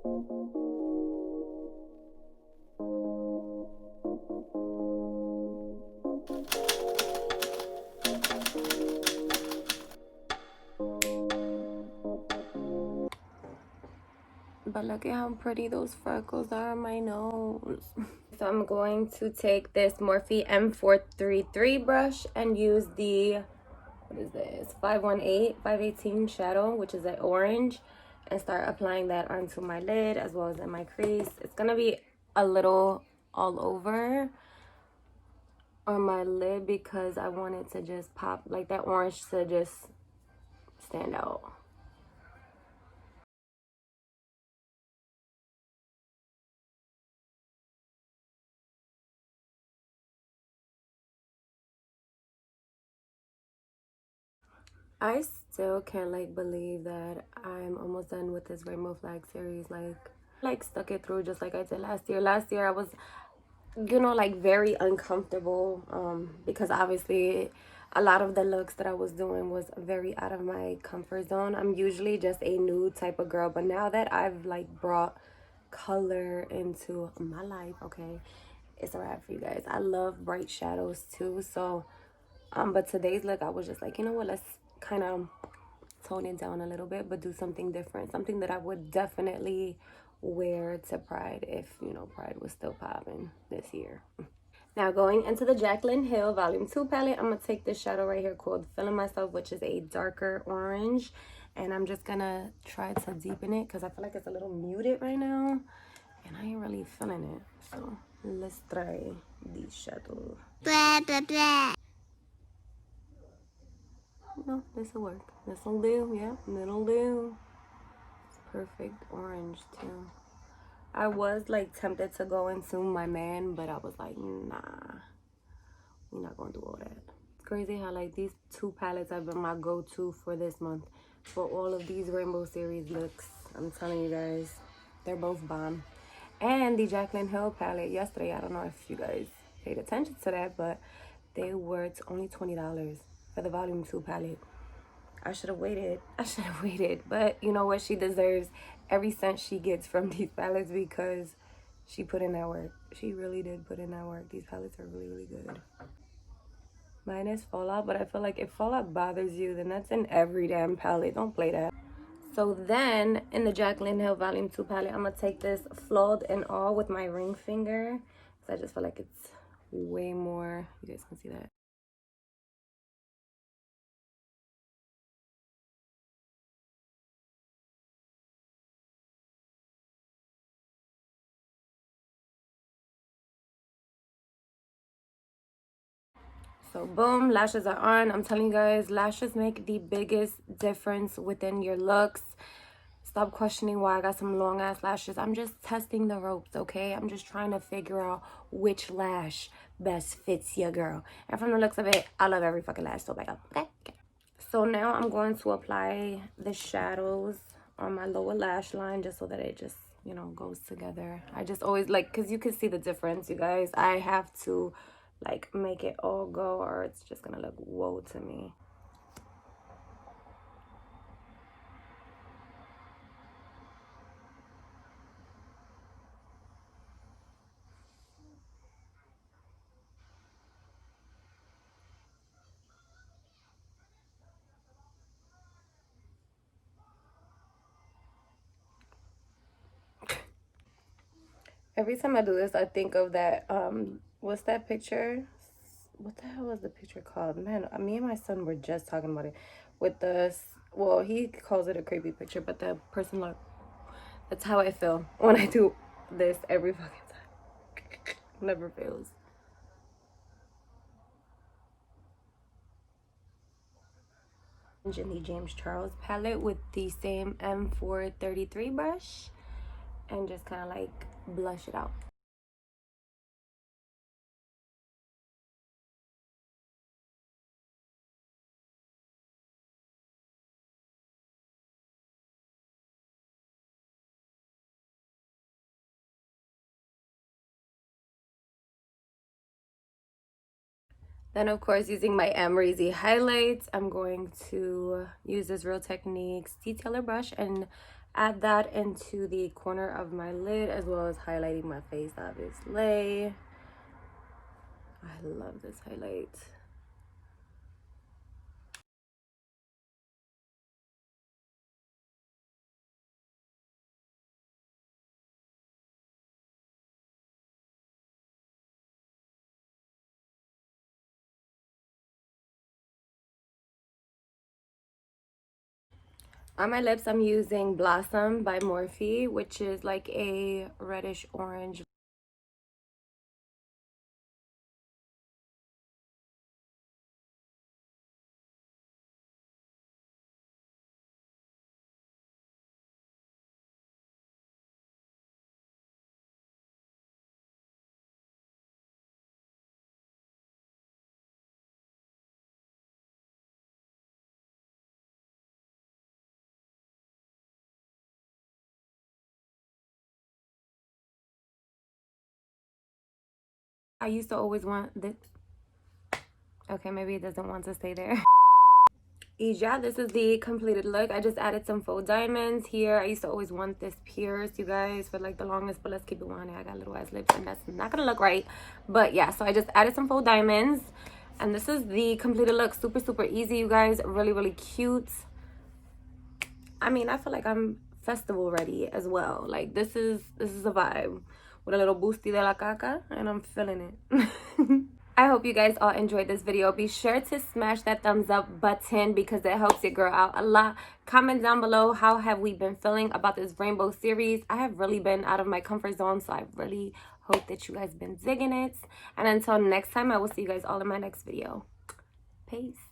But look at how pretty those freckles are on my nose. So I'm going to take this Morphe M433 brush and use the, what is this, 518 shadow, which is an orange, and start applying that onto my lid as well as in my crease. It's gonna be a little all over on my lid because I want it to just pop, like that orange to just stand out. I still can't like believe that I'm almost done with this rainbow flag series. Like stuck it through just like I did last year. Last year I was, you know, like very uncomfortable because obviously a lot of the looks that I was doing was very out of my comfort zone. I'm usually just a nude type of girl, but now that I've like brought color into my life, okay, it's a wrap for you guys. I love bright shadows too, so but today's look I was just like, you know what, let's kind of tone it down a little bit, but do something different, something that I would definitely wear to Pride if, you know, Pride was still popping this year. Now going into the Jaclyn Hill Volume 2 palette, I'm going to take this shadow right here called Feeling Myself, which is a darker orange. And I'm just going to try to deepen it because I feel like it's a little muted right now. And I ain't really feeling it. So let's try the shadow. Blah, blah, blah. No, this will work. This will do. Yeah, it'll do. It's perfect orange too. I was like tempted to go into my man, but I was like, nah, we're not gonna do all that. It's crazy how like these two palettes have been my go-to for this month for all of these rainbow series looks. I'm telling you guys, they're both bomb. And the Jaclyn Hill palette yesterday, I don't know if you guys paid attention to that, but they were only $20 for the volume 2 palette. I should have waited. I should have waited. But you know what? She deserves every cent she gets from these palettes because she put in that work. She really did put in that work. These palettes are really, really good. Mine is Fallout, but I feel like if Fallout bothers you, then that's in every damn palette. Don't play that. So then, in the Jaclyn Hill Volume 2 palette, I'm going to take this Flawed and All with my ring finger. So I just feel like it's way more. You guys can see that. So boom, lashes are on. I'm telling you guys, lashes make the biggest difference within your looks. Stop questioning why I got some long ass lashes. I'm just testing the ropes, okay? I'm just trying to figure out which lash best fits your girl. And from the looks of it, I love every fucking lash. So back up, okay? So now I'm going to apply the shadows on my lower lash line just so that it just, you know, goes together. I just always like, because you can see the difference, you guys. I have to like make it all go or it's just gonna look whoa to me. Every time I do this, I think of that, what's that picture? What the hell is the picture called? Man, me and my son were just talking about it. With the, well, he calls it a creepy picture, but the person, like, that's how I feel when I do this every fucking time. Never fails. In the James Charles palette with the same M433 brush and just kind of like blush it out. Then, of course, using my Amrezy highlights, I'm going to use this Real Techniques detailer brush and add that into the corner of my lid, as well as highlighting my face, obviously. I love this highlight. On my lips, I'm using Blossom by Morphe, which is like a reddish orange. I used to always want this. Okay, maybe it doesn't want to stay there. Yeah, this is the completed look. I just added some faux diamonds here. I used to always want this pierced, you guys, for like the longest, but let's keep it 100. I got little ass lips and that's not gonna look right. But yeah, so I just added some faux diamonds, and this is the completed look. Super, super easy, you guys. Really, really cute. I mean, I feel like I'm festival ready as well. Like this is a vibe with a little boosty de la caca, and I'm feeling it. I hope you guys all enjoyed this video. Be sure to smash that thumbs up button because it helps your girl out a lot. Comment down below, how have we been feeling about this rainbow series? I have really been out of my comfort zone, so I really hope that you guys been digging it. And until next time, I will see you guys all in my next video. Peace.